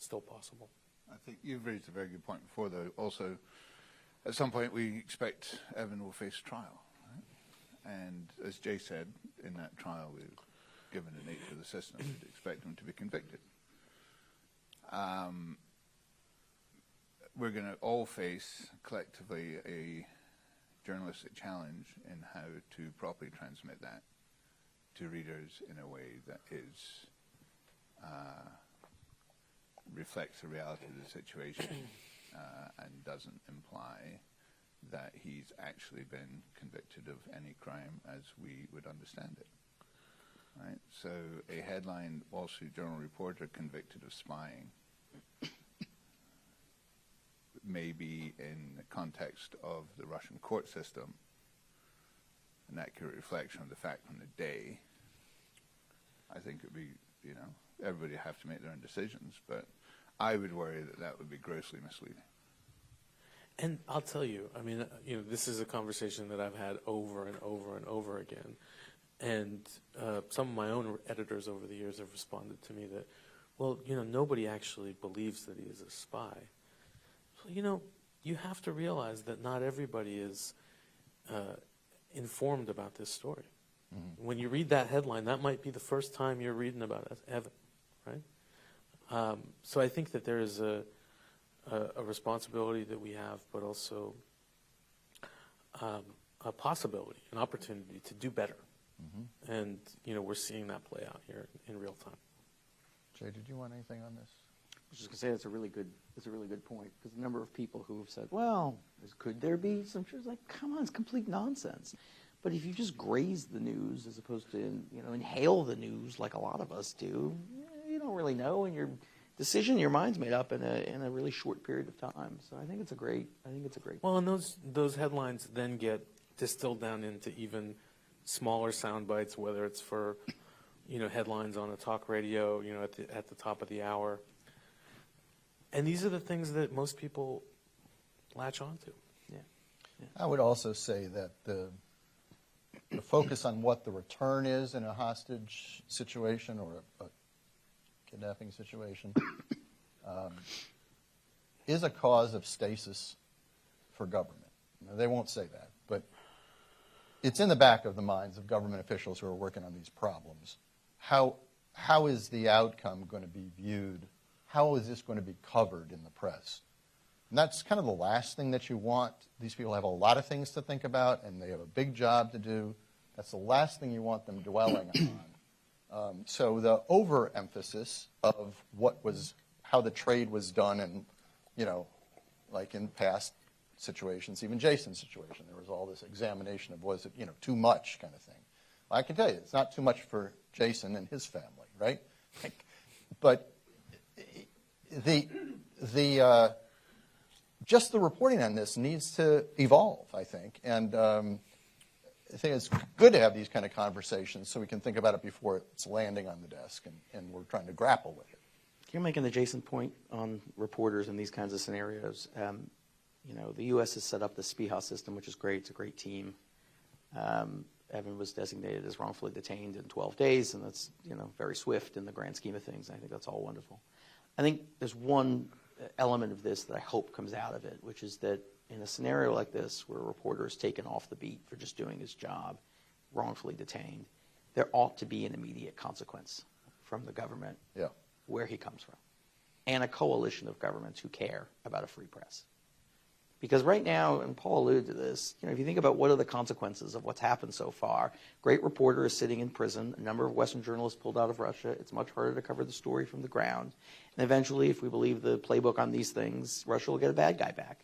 still possible. I think you've raised a very good point before, though. Also, at some point, we expect Evan will face trial. Right? And as Jay said, in that trial, given the nature of the system, we'd expect him to be convicted. We're going to all face, collectively, a journalistic challenge in how to properly transmit that to readers in a way that is reflects the reality of the situation and doesn't imply that he's actually been convicted of any crime as we would understand it. Right? So a headline, Wall Street Journal reporter convicted of spying, may be in the context of the Russian court system an accurate reflection of the fact on the day. I think it would be, everybody have to make their own decisions, but I would worry that that would be grossly misleading. And I'll tell you, I mean, this is a conversation that I've had over and over and over again. And some of my own editors over the years have responded to me that, well, nobody actually believes that he is a spy. So, you have to realize that not everybody is informed about this story. Mm-hmm. When you read that headline, that might be the first time you're reading about Evan, right? So I think that there is a responsibility that we have, but also a possibility, an opportunity to do better. Mm-hmm. And, we're seeing that play out here in real time. Jay, did you want anything on this? I was just going to say it's a really good point, because the number of people who have said, well, could there be some truth? Like, come on, it's complete nonsense. But if you just graze the news as opposed to, inhale the news like a lot of us do, you don't really know, and your decision, your mind's made up in a really short period of time. So I think it's a great. Well, and those headlines then get distilled down into even smaller sound bites, whether it's for, headlines on a talk radio, at the top of the hour. And these are the things that most people latch onto. Yeah. I would also say that the focus on what the return is in a hostage situation or a kidnapping situation is a cause of stasis for government. They won't say that, but it's in the back of the minds of government officials who are working on these problems. How is the outcome going to be viewed? How is this going to be covered in the press? And that's kind of the last thing that you want. These people have a lot of things to think about, and they have a big job to do. That's the last thing you want them dwelling on. So the overemphasis of how the trade was done, and like in past situations, even Jason's situation, there was all this examination of was it too much kind of thing. Well, I can tell you, it's not too much for Jason and his family, right? But just the reporting on this needs to evolve, I think, and I think it's good to have these kind of conversations so we can think about it before it's landing on the desk and we're trying to grapple with it. You're making the Jason point on reporters in these kinds of scenarios. The U.S. has set up the SPIHA system, which is great. It's a great team. Evan was designated as wrongfully detained in 12 days, and that's very swift in the grand scheme of things. I think that's all wonderful. I think there's one element of this that I hope comes out of it, which is that in a scenario like this where a reporter is taken off the beat for just doing his job, wrongfully detained, there ought to be an immediate consequence from the government where he comes from, and a coalition of governments who care about a free press. Because right now, and Paul alluded to this, if you think about what are the consequences of what's happened so far, great reporter is sitting in prison, a number of Western journalists pulled out of Russia, it's much harder to cover the story from the ground, and eventually, if we believe the playbook on these things, Russia will get a bad guy back.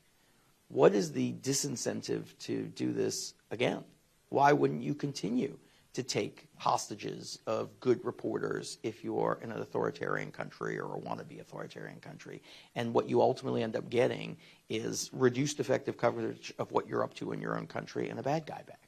What is the disincentive to do this again? Why wouldn't you continue to take hostages of good reporters if you're in an authoritarian country or a wannabe authoritarian country? And what you ultimately end up getting is reduced effective coverage of what you're up to in your own country and a bad guy back.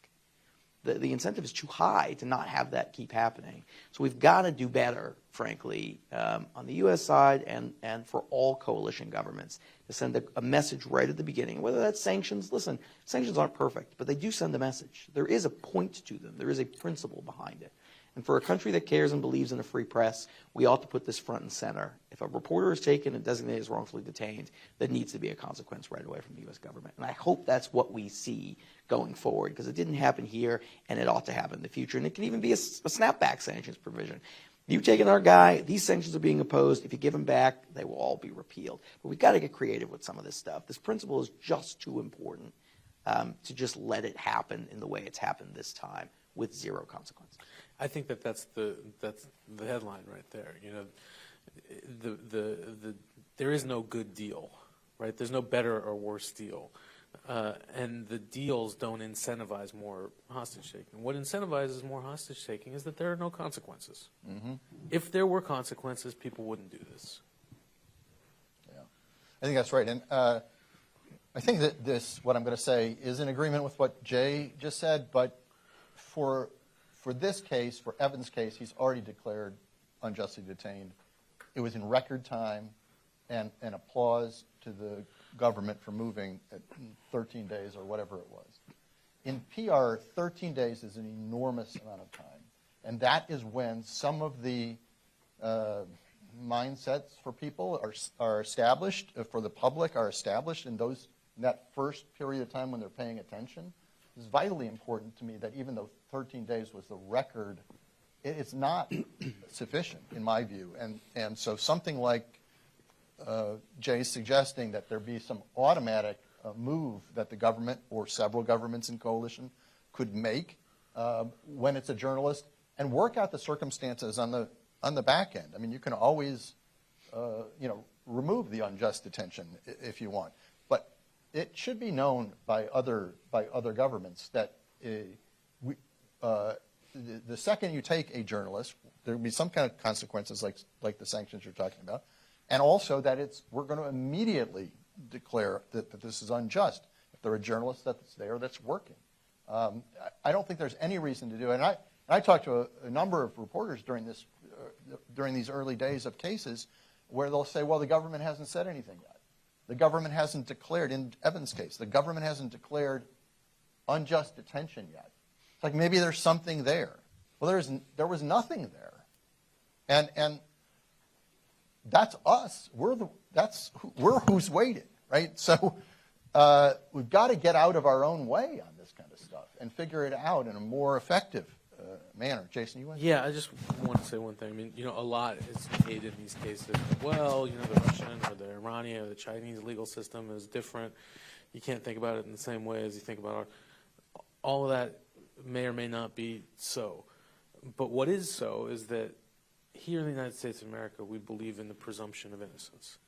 The incentive is too high to not have that keep happening. So we've got to do better, frankly, on the U.S. side and for all coalition governments to send a message right at the beginning. Whether that's sanctions, listen, sanctions aren't perfect, but they do send a message. There is a point to them. There is a principle behind it. And for a country that cares and believes in a free press, we ought to put this front and center. If a reporter is taken and designated as wrongfully detained, there needs to be a consequence right away from the U.S. government. And I hope that's what we see going forward, because it didn't happen here, and it ought to happen in the future. And it can even be a snapback sanctions provision. You've taken our guy, these sanctions are being imposed. If you give him back, they will all be repealed. But we've got to get creative with some of this stuff. This principle is just too important to just let it happen in the way it's happened this time with zero consequence. I think that's the headline right there. You know, there is no good deal, right? There's no better or worse deal, and the deals don't incentivize more hostage taking. What incentivizes more hostage taking is that there are no consequences. Mm-hmm. If there were consequences, people wouldn't do this. Yeah, I think that's right, and I think that what I'm going to say is in agreement with what Jay just said, but for this case, for Evan's case, he's already declared unjustly detained. It was in record time, and applause to the government for moving at 13 days or whatever it was. In PR, 13 days is an enormous amount of time, and that is when some of the mindsets for people are established, for the public are established in that first period of time when they're paying attention. It's vitally important to me that even though 13 days was the record, it's not sufficient in my view. And so something like Jay's suggesting that there be some automatic move that the government or several governments in coalition could make when it's a journalist and work out the circumstances on the back end. I mean, you can always remove the unjust detention if you want, but it should be known by other governments that the second you take a journalist, there will be some kind of consequences like the sanctions you're talking about, and also that we're going to immediately declare that this is unjust if there are journalists that's there that's working. I don't think there's any reason to do it. And I talked to a number of reporters during these early days of cases where they'll say, well, the government hasn't said anything yet. The government hasn't declared, in Evan's case, the government hasn't declared unjust detention yet. It's like maybe there's something there. Well, there was nothing there. And that's us. We're who's waiting, right? So we've got to get out of our own way on this kind of stuff and figure it out in a more effective manner. Jason, you want to? Yeah, I just want to say one thing. I mean, a lot is made in these cases. Well, the Russian or the Iranian or the Chinese legal system is different. You can't think about it in the same way as you think about all of that may or may not be so. But what is so is that here in the United States of America, we believe in the presumption of innocence.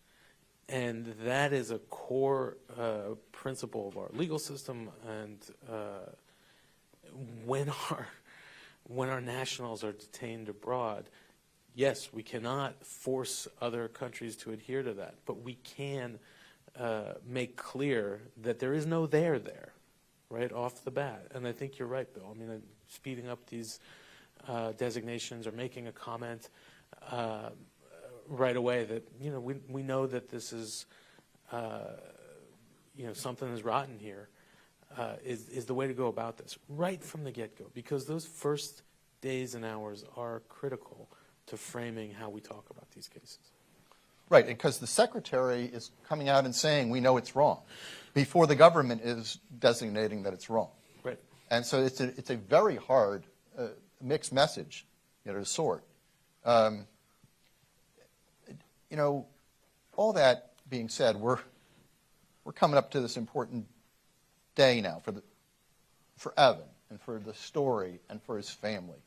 And that is a core principle of our legal system. And when our nationals are detained abroad, yes, we cannot force other countries to adhere to that, but we can make clear that there is no there, right off the bat. And I think you're right, Bill. I mean, speeding up these designations or making a comment right away that, we know that this is, something is rotten here. Is the way to go about this right from the get-go, because those first days and hours are critical to framing how we talk about these cases. Right, because the secretary is coming out and saying we know it's wrong before the government is designating that it's wrong. Right. And so it's a very hard mixed message to sort. All that being said, we're coming up to this important day now for Evan and for the story and for his family.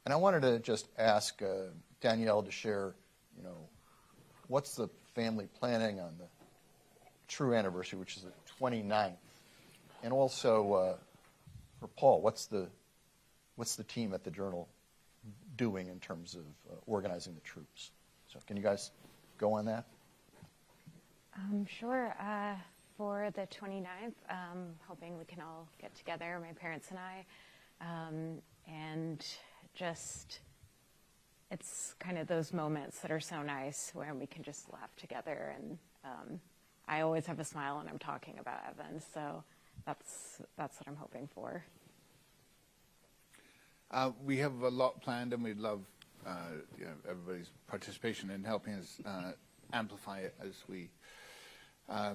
And I wanted to just ask Danielle to share, what's the family planning on the true anniversary, which is the 29th? And also for Paul, what's the team at the Journal doing in terms of organizing the troops? So can you guys go on that? Sure. For the 29th, hoping we can all get together, my parents and I, and just, it's kind of those moments that are so nice where we can just laugh together. And I always have a smile when I'm talking about Evan, so that's what I'm hoping for. We have a lot planned, and we'd love everybody's participation in helping us amplify it as we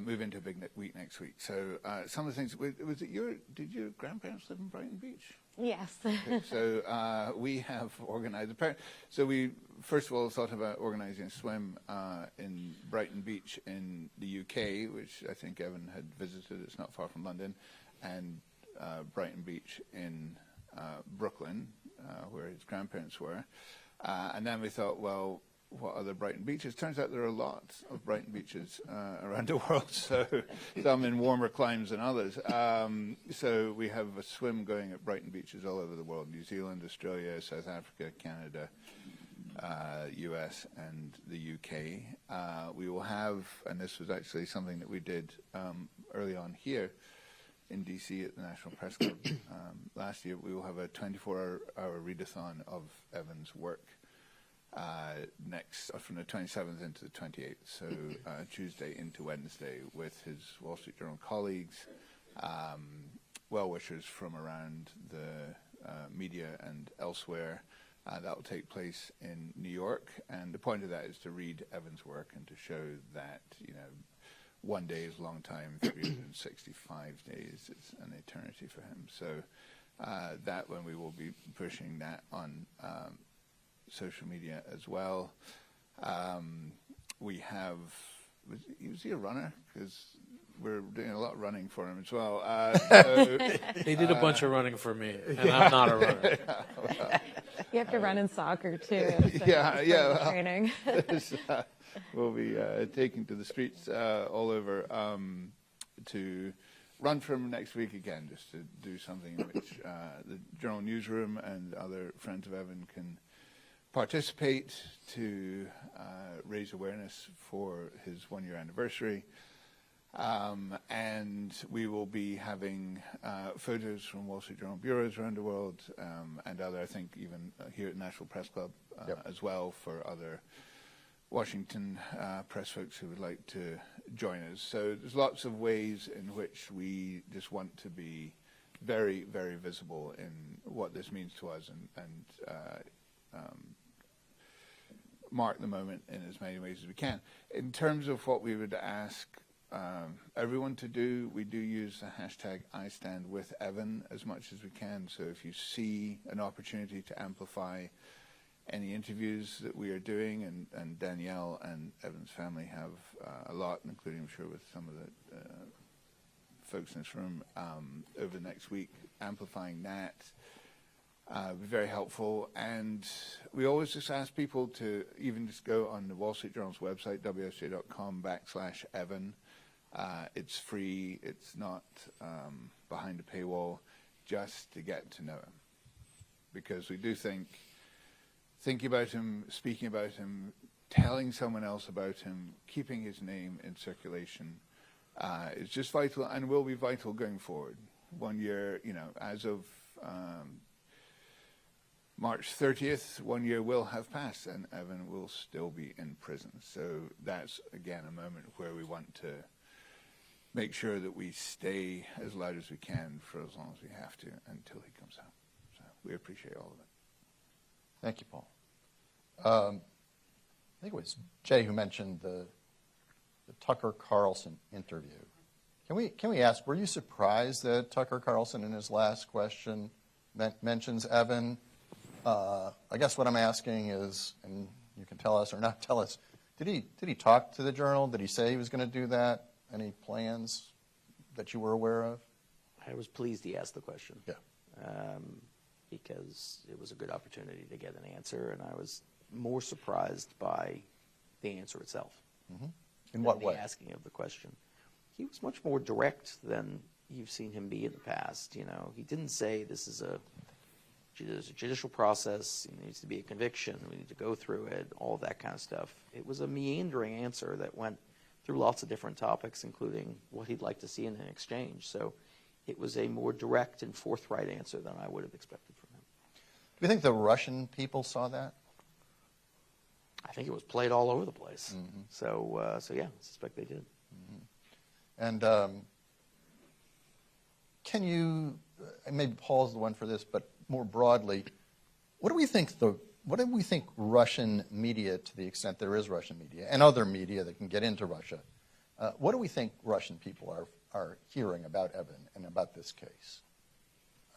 move into a big week next week. So some of the things, did your grandparents live in Brighton Beach? Yes. Okay, so we have organized, so we first of all thought about organizing a swim in Brighton Beach in the UK, which I think Evan had visited. It's not far from London, and Brighton Beach in Brooklyn, where his grandparents were. And then we thought, well, what other Brighton beaches? Turns out there are lots of Brighton beaches around the world, so some in warmer climes than others. So we have a swim going at Brighton beaches all over the world: New Zealand, Australia, South Africa, Canada, US, and the UK. We will have, and this was actually something that we did early on here in DC at the National Press Club last year, we will have a 24-hour readathon of Evan's work next, from the 27th into the 28th, so Tuesday into Wednesday, with his Wall Street Journal colleagues, well-wishers from around the media and elsewhere. That will take place in New York, and the point of that is to read Evan's work and to show that, one day is a long time, 365 days is an eternity for him. So that one we will be pushing that on social media as well. We have, was he a runner? Because we're doing a lot of running for him as well. They did a bunch of running for me, and I'm not a runner. You have to run in soccer too. So Yeah. Training. We'll be taking to the streets all over to run for him next week again, just to do something in which the Journal Newsroom and other friends of Evan can participate to raise awareness for his one-year anniversary. And we will be having photos from Wall Street Journal bureaus around the world and other, I think, even here at National Press Club as well, for other Washington press folks who would like to join us. So there's lots of ways in which we just want to be very, very visible in what this means to us and mark the moment in as many ways as we can. In terms of what we would ask everyone to do, we do use the hashtag #IStandWithEvan as much as we can. So if you see an opportunity to amplify any interviews that we are doing, and Danielle and Evan's family have a lot, including, I'm sure, with some of the folks in this room over the next week, amplifying that would be very helpful. And we always just ask people to even just go on the Wall Street Journal's website, wsj.com/Evan. It's free. It's not behind a paywall, just to get to know him. Because we do think thinking about him, speaking about him, telling someone else about him, keeping his name in circulation is just vital, and will be vital going forward. 1 year, as of March 30th, 1 year will have passed, and Evan will still be in prison. So that's, again, a moment where we want to make sure that we stay as loud as we can for as long as we have to until he comes out. So we appreciate all of it. Thank you, Paul. I think it was Jay who mentioned the Tucker Carlson interview. Can we ask, were you surprised that Tucker Carlson in his last question mentions Evan? I guess what I'm asking is, and you can tell us or not tell us, did he talk to the Journal? Did he say he was going to do that? Any plans that you were aware of? I was pleased he asked the question. Yeah. Because it was a good opportunity to get an answer, and I was more surprised by the answer itself. Mm-hmm. In what way? The asking of the question. He was much more direct than you've seen him be in the past. He didn't say this is there's a judicial process, there needs to be a conviction, we need to go through it, all of that kind of stuff. It was a meandering answer that went through lots of different topics, including what he'd like to see in an exchange. So it was a more direct and forthright answer than I would have expected from him. Do you think the Russian people saw that? I think it was played all over the place. Mm-hmm. So yeah, I suspect they did. Mm-hmm. And can you, and maybe Paul's the one for this, but more broadly, What do we think Russian media, to the extent there is Russian media, and other media that can get into Russia, what do we think Russian people are hearing about Evan and about this case?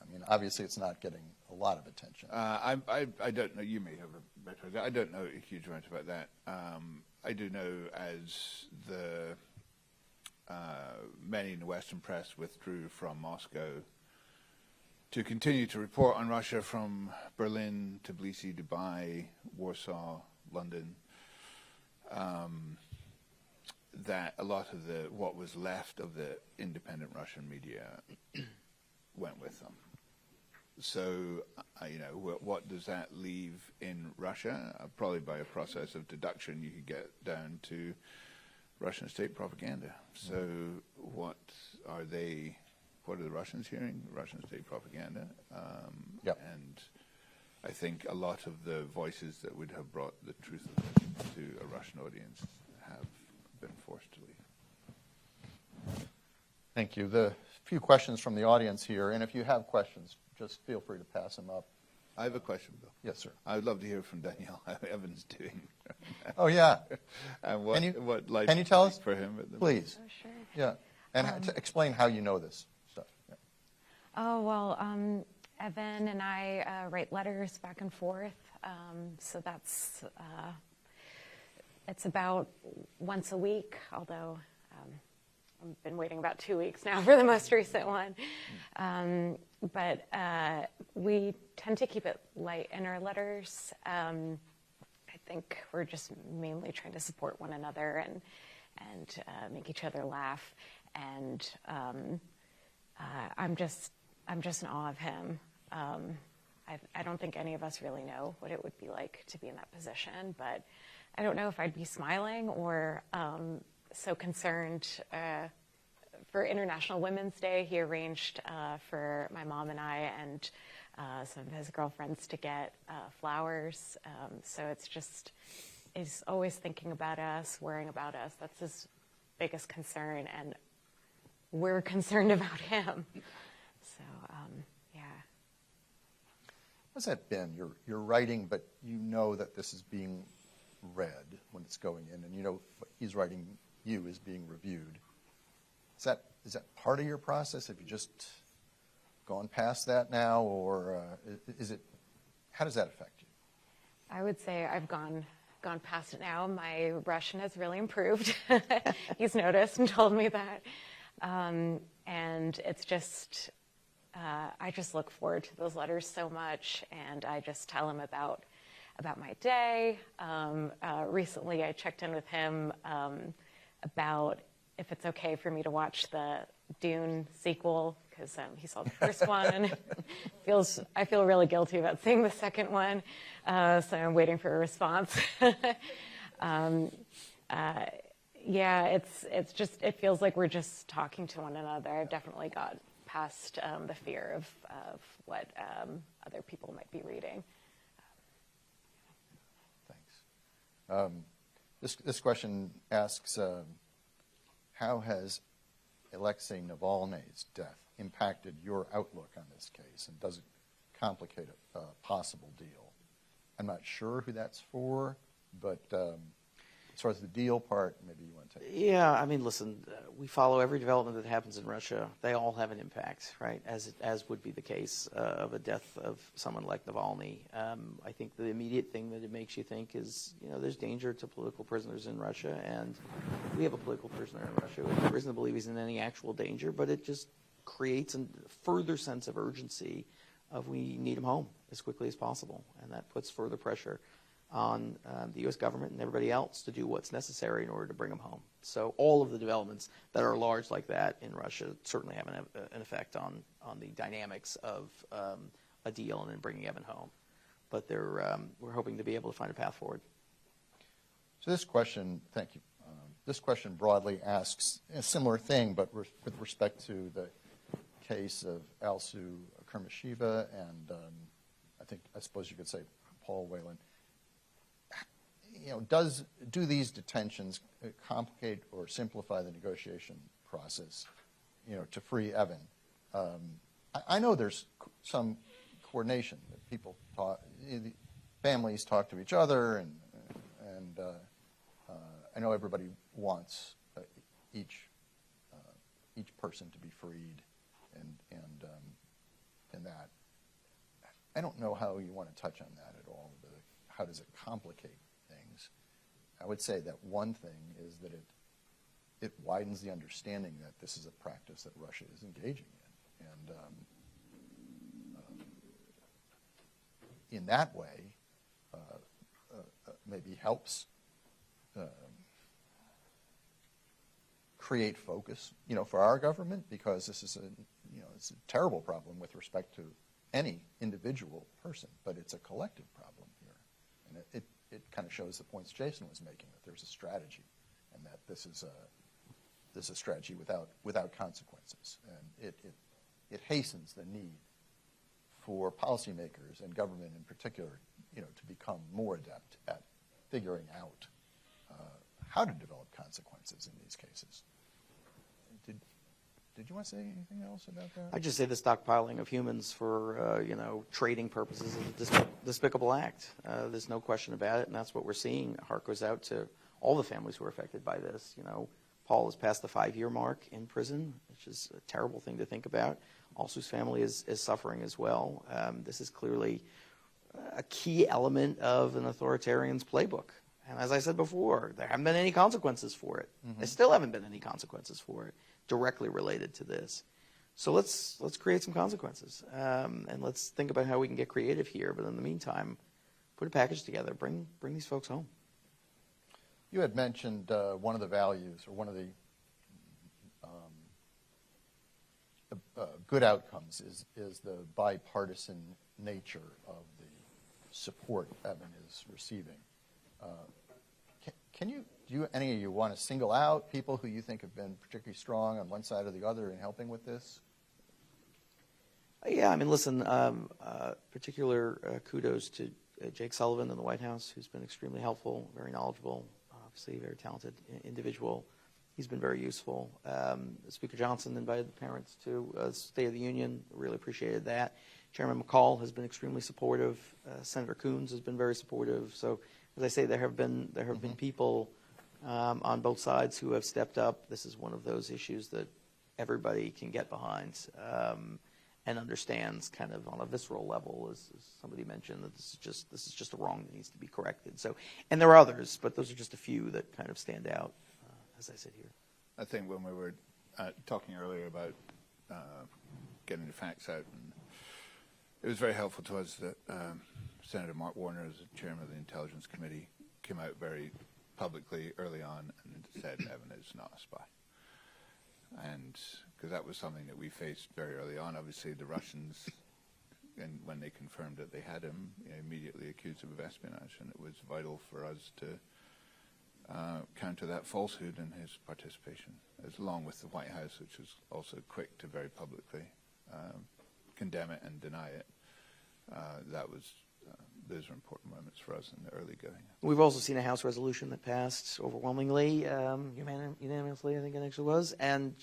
I mean, obviously it's not getting a lot of attention. I don't know. You may have a better idea. I don't know a huge amount about that. I do know as the many in the Western press withdrew from Moscow to continue to report on Russia from Berlin, Tbilisi, Dubai, Warsaw, London, that a lot of what was left of the independent Russian media went with them. So, what does that leave in Russia? Probably by a process of deduction, you could get down to Russian state propaganda. So, what are the Russians hearing? Russian state propaganda. Yep. And I think a lot of the voices that would have brought the truth of it to a Russian audience have been forced to leave. Thank you. The few questions from the audience here, and if you have questions, just feel free to pass them up. I have a question, Bill. Yes, sir. I would love to hear from Danielle how Evan's doing. Oh, yeah. And what life can you tell us? for him at the Please. Oh, sure. Yeah. And to explain how you know this stuff. Yeah. Oh, well, Evan and I write letters back and forth. So that's, it's about once a week, although I've been waiting about 2 weeks now for the most recent one. But we tend to keep it light in our letters. I think we're just mainly trying to support one another and make each other laugh. And I'm just in awe of him. I don't think any of us really know what it would be like to be in that position, but I don't know if I'd be smiling or so concerned. For International Women's Day, he arranged for my mom and I and some of his girlfriends to get flowers. So he's always thinking about us, worrying about us. That's his biggest concern, and we're concerned about him. So, yeah. How's that been? You're writing, but you know that this is being read when it's going in, and you know what he's writing you is being reviewed. Is that part of your process? Have you just gone past that now, or how does that affect you? I would say I've gone past it now. My Russian has really improved. He's noticed and told me that. And it's just, I just look forward to those letters so much, and I just tell him about my day. Recently I checked in with him about if it's okay for me to watch the Dune sequel, because he saw the first one, and I feel really guilty about seeing the second one, so I'm waiting for a response. Yeah, it feels like we're just talking to one another. I've definitely got past the fear of what other people might be reading. Thanks. This question asks, how has Alexei Navalny's death impacted your outlook on this case, and does it complicate a possible deal? I'm not sure who that's for, but as far as the deal part, maybe you want to take it. Yeah, I mean, listen, we follow every development that happens in Russia. They all have an impact, right, as would be the case of a death of someone like Navalny. I think the immediate thing that it makes you think is, there's danger to political prisoners in Russia, and we have a political prisoner in Russia. We have no reason to believe he's in any actual danger, but it just creates a further sense of urgency of we need him home as quickly as possible, and that puts further pressure on the U.S. government and everybody else to do what's necessary in order to bring them home. So all of the developments that are large like that in Russia certainly have an effect on the dynamics of a deal and then bringing Evan home. But we're hoping to be able to find a path forward. So this question, thank you. This question broadly asks a similar thing, but with respect to the case of Alsu Kermashiva and I suppose you could say Paul Whelan. Do these detentions complicate or simplify the negotiation process, to free Evan? I know there's some coordination, that people talk, families talk to each other, and I know everybody wants each person to be freed, and that. I don't know how you want to touch on that at all. How does it complicate things? I would say that one thing is that it widens the understanding that this is a practice that Russia is engaging in, and in that way, maybe helps create focus, for our government, because this is it's a terrible problem with respect to any individual person, but it's a collective problem here, and it kind of shows the points Jason was making, that there's a strategy, and that this is a strategy without consequences, and it hastens the need for policymakers and government in particular, to become more adept at figuring out how to develop consequences in these cases. Did you want to say anything else about that? I just say the stockpiling of humans for trading purposes is a despicable act. There's no question about it, and that's what we're seeing. Heart goes out to all the families who are affected by this. Paul has passed the 5-year mark in prison, which is a terrible thing to think about. Alsu's family is suffering as well. This is clearly a key element of an authoritarian's playbook. And as I said before, there haven't been any consequences for it. Mm-hmm. There still haven't been any consequences for it directly related to this. So let's create some consequences, and let's think about how we can get creative here. But in the meantime, put a package together. Bring these folks home. You had mentioned one of the values, or one of the good outcomes is the bipartisan nature of the support Evan is receiving. Do any of you want to single out people who you think have been particularly strong on one side or the other in helping with this? Yeah, listen, particular kudos to Jake Sullivan in the White House, who's been extremely helpful, very knowledgeable, obviously a very talented individual. He's been very useful. Speaker Johnson invited the parents to State of the Union. Really appreciated that. Chairman McCall has been extremely supportive. Senator Coons has been very supportive. So, as I say, there have been people on both sides who have stepped up. This is one of those issues that everybody can get behind and understands, kind of on a visceral level, as somebody mentioned, that this is just a wrong that needs to be corrected. So, and there are others, but those are just a few that kind of stand out as I sit here. I think when we were talking earlier about getting the facts out, and it was very helpful to us that Senator Mark Warner, as the chairman of the Intelligence Committee, came out very publicly early on and said Evan is not a spy. And because that was something that we faced very early on. Obviously, the Russians, and when they confirmed that they had him, immediately accused him of espionage, and it was vital for us to counter that falsehood in his participation, as along with the White House, which was also quick to very publicly condemn it and deny it. Those are important moments for us in the early going. We've also seen a House resolution that passed overwhelmingly, unanimously, I think it actually was, and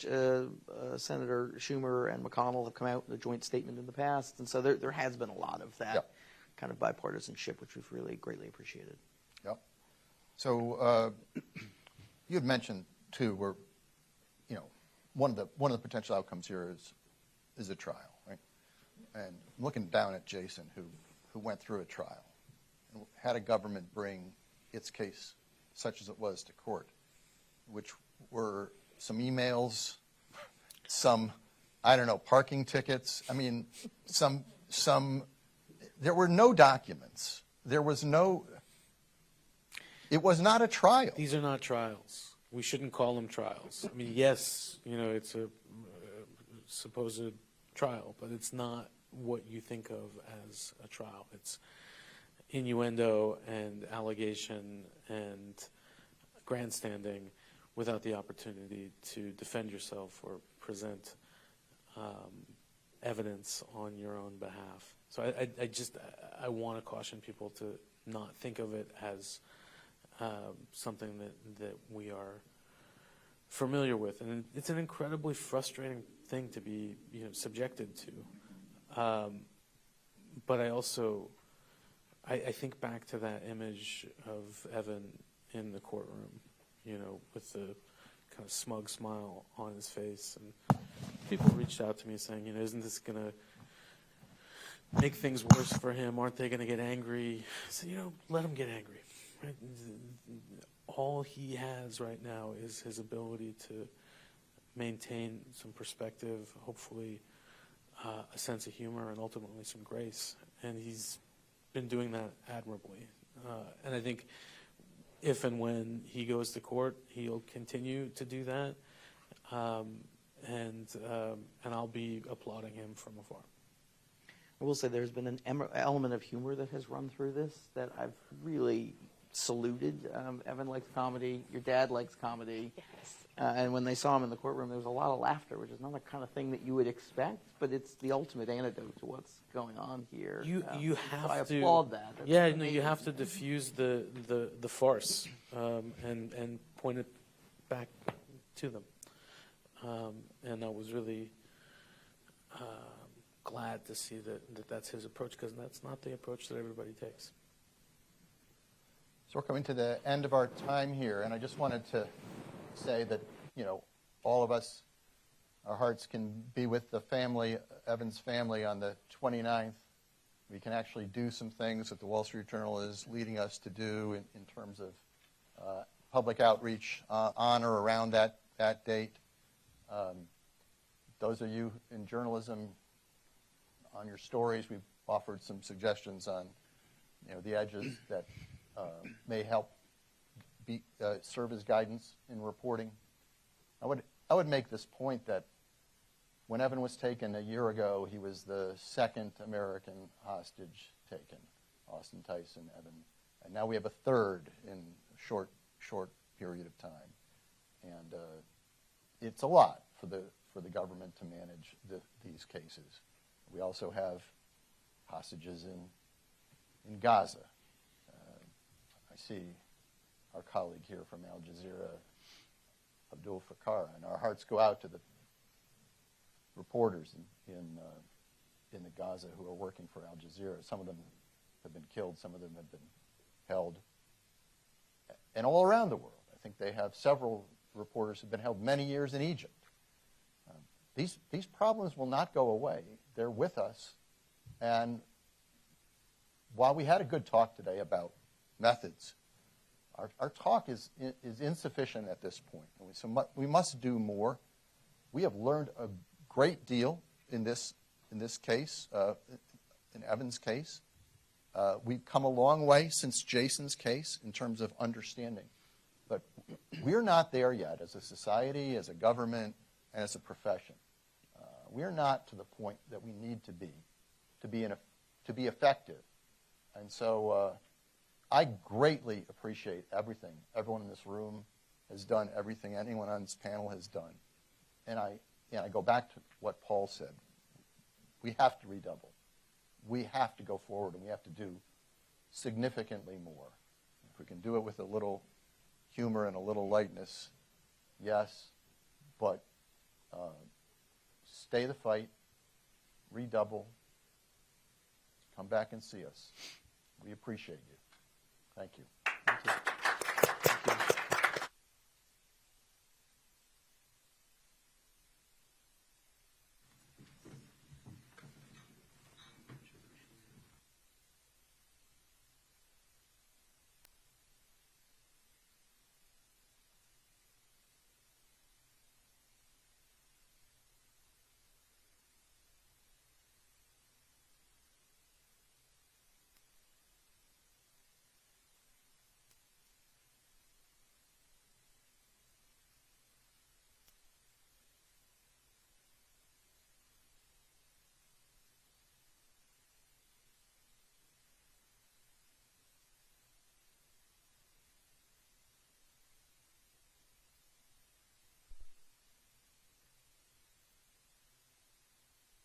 Senator Schumer and McConnell have come out with a joint statement in the past, and so there has been a lot of that kind of bipartisanship, which we've really greatly appreciated. Yep. So you had mentioned too, where one of the potential outcomes here is a trial, right? And looking down at Jason, who went through a trial and had a government bring its case, such as it was, to court, which were some emails, some, parking tickets. There were no documents. It was not a trial. These are not trials. We shouldn't call them trials. Yes, it's a supposed trial, but it's not what you think of as a trial. It's innuendo and allegation and grandstanding without the opportunity to defend yourself or present evidence on your own behalf. So I want to caution people to not think of it as something that we are familiar with, and it's an incredibly frustrating thing to be subjected to. but I also, I think back to that image of Evan in the courtroom, with the kind of smug smile on his face. And people reached out to me saying, isn't this going to make things worse for him? Aren't they going to get angry? I said, let him get angry. Right? All he has right now is his ability to maintain some perspective, hopefully a sense of humor, and ultimately some grace. And he's been doing that admirably. And I think if and when he goes to court, he'll continue to do that. And I'll be applauding him from afar. I will say there's been an element of humor that has run through this that I've really saluted. Evan likes comedy. Your dad likes comedy. Yes. And when they saw him in the courtroom, there was a lot of laughter, which is not the kind of thing that you would expect, but it's the ultimate antidote to what's going on here. You have so I to applaud that. That's yeah, no, amazing. you have to diffuse the farce and point it back to them. And I was really glad to see that that's his approach, because that's not the approach that everybody takes. So we're coming to the end of our time here, and I just wanted to say that, all of us, our hearts can be with the family, Evan's family, on the 29th. We can actually do some things that the Wall Street Journal is leading us to do in terms of public outreach on or around that date. Those of you in journalism, on your stories, we've offered some suggestions on the edges that may help serve as guidance in reporting. I would make this point that when Evan was taken a year ago, he was the second American hostage taken, Austin Tyson, Evan, and now we have a third in a short period of time, and it's a lot for the government to manage these cases. We also have hostages in Gaza. I see our colleague here from Al Jazeera, Abdul Fakkar, and our hearts go out to the reporters in the Gaza who are working for Al Jazeera. Some of them have been killed, some of them have been held, and all around the world. I think they have several reporters who've been held many years in Egypt. These problems will not go away. They're with us, and while we had a good talk today about methods, our talk is insufficient at this point. So we must do more. We have learned a great deal in this case, in Evan's case. We've come a long way since Jason's case in terms of understanding. But we're not there yet as a society, as a government, and as a profession. We're not to the point that we need to be effective. And so I greatly appreciate everything everyone in this room has done, everything anyone on this panel has done. And I go back to what Paul said. We have to redouble. We have to go forward, and we have to do significantly more. If we can do it with a little humor and a little lightness, yes, but stay the fight, redouble, come back and see us. We appreciate you. Thank you. Thank you.